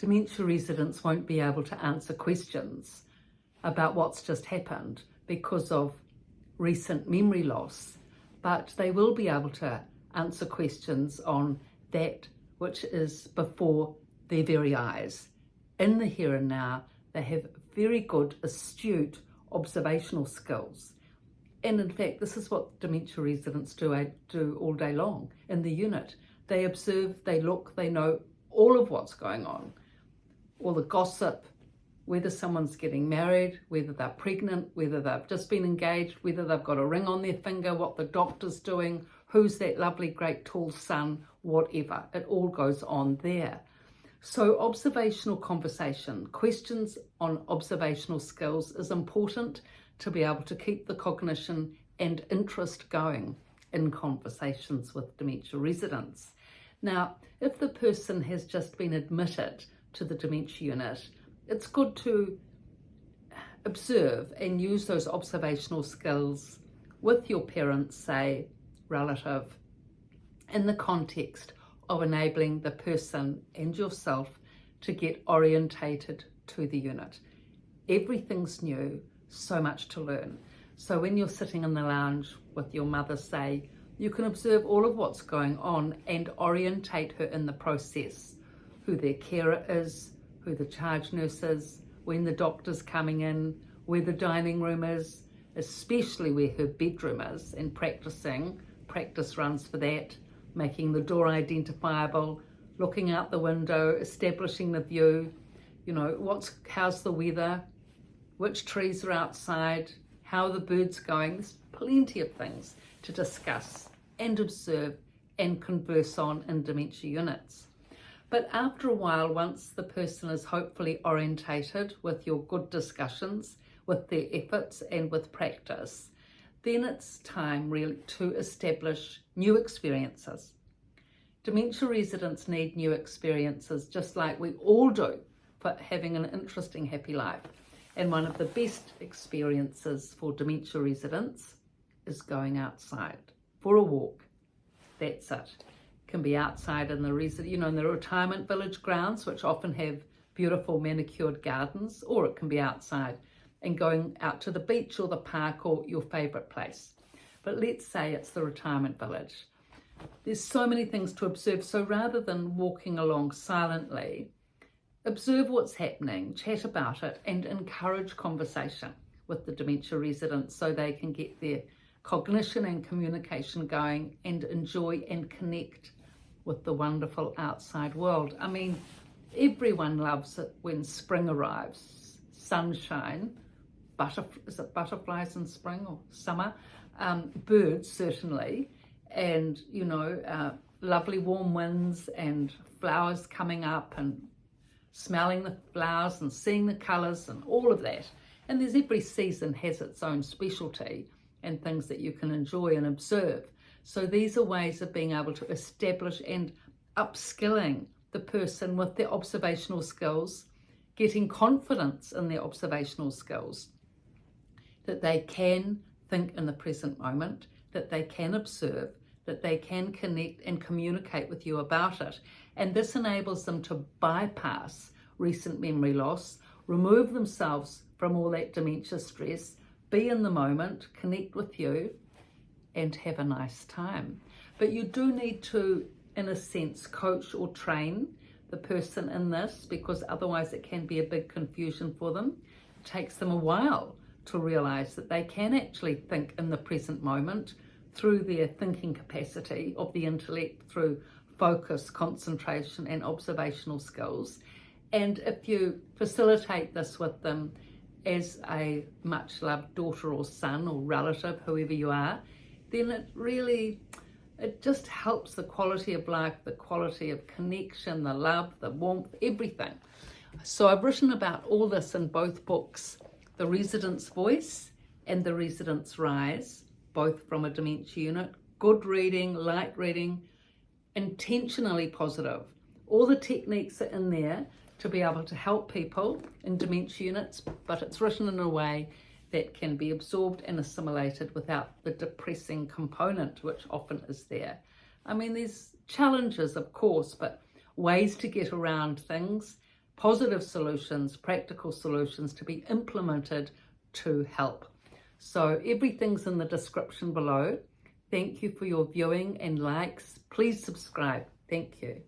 dementia residents won't be able to answer questions about what's just happened because of recent memory loss, but they will be able to answer questions on that which is before their very eyes. In the here and now, they have very good, astute observational skills. And in fact, this is what dementia residents do all day long in the unit. They observe, they look, they know all of what's going on, all the gossip, whether someone's getting married, whether they're pregnant, whether they've just been engaged, whether they've got a ring on their finger, what the doctor's doing, who's that lovely, great, tall son, whatever. It all goes on there. So observational conversation, questions on observational skills is important to be able to keep the cognition and interest going in conversations with dementia residents. Now, if the person has just been admitted to the dementia unit, it's good to observe and use those observational skills with your parents, say, relative, in the context of enabling the person and yourself to get orientated to the unit. Everything's new, so much to learn. So when you're sitting in the lounge with your mother, say, you can observe all of what's going on and orientate her in the process, who their carer is, who the charge nurse is, when the doctor's coming in, where the dining room is, especially where her bedroom is, and practice runs for that, making the door identifiable, looking out the window, establishing the view, you know, how's the weather, which trees are outside, how are the birds going. There's plenty of things to discuss and observe and converse on in dementia units. But after a while, once the person is hopefully orientated with your good discussions, with their efforts and with practice, then it's time really to establish new experiences. Dementia residents need new experiences, just like we all do, for having an interesting, happy life. And one of the best experiences for dementia residents is going outside for a walk. That's it. Can be outside in the in the retirement village grounds, which often have beautiful manicured gardens, or it can be outside and going out to the beach or the park or your favourite place. But let's say it's the retirement village. There's so many things to observe, so rather than walking along silently, observe what's happening, chat about it, and encourage conversation with the dementia residents so they can get their cognition and communication going and enjoy and connect with the wonderful outside world. I mean, everyone loves it when spring arrives, sunshine, is it butterflies in spring or summer? Birds, certainly, and, lovely warm winds and flowers coming up and smelling the flowers and seeing the colours and all of that. And there's every season has its own specialty and things that you can enjoy and observe. So these are ways of being able to establish and upskilling the person with their observational skills, getting confidence in their observational skills, that they can think in the present moment, that they can observe, that they can connect and communicate with you about it. And this enables them to bypass recent memory loss, remove themselves from all that dementia stress, be in the moment, connect with you, and have a nice time. But you do need to, in a sense, coach or train the person in this, because otherwise it can be a big confusion for them. It takes them a while to realize that they can actually think in the present moment through their thinking capacity of the intellect, through focus, concentration, and observational skills. And if you facilitate this with them as a much loved daughter or son or relative, whoever you are, then it just helps the quality of life, the quality of connection, the love, the warmth, everything. So I've written about all this in both books, The Resident's Voice and The Resident's Rise, both from a dementia unit. Good reading, light reading, intentionally positive. All the techniques are in there to be able to help people in dementia units, but it's written in a way that can be absorbed and assimilated without the depressing component, which often is there. I mean, there's challenges, of course, but ways to get around things, positive solutions, practical solutions to be implemented to help. So everything's in the description below. Thank you for your viewing and likes. Please subscribe. Thank you.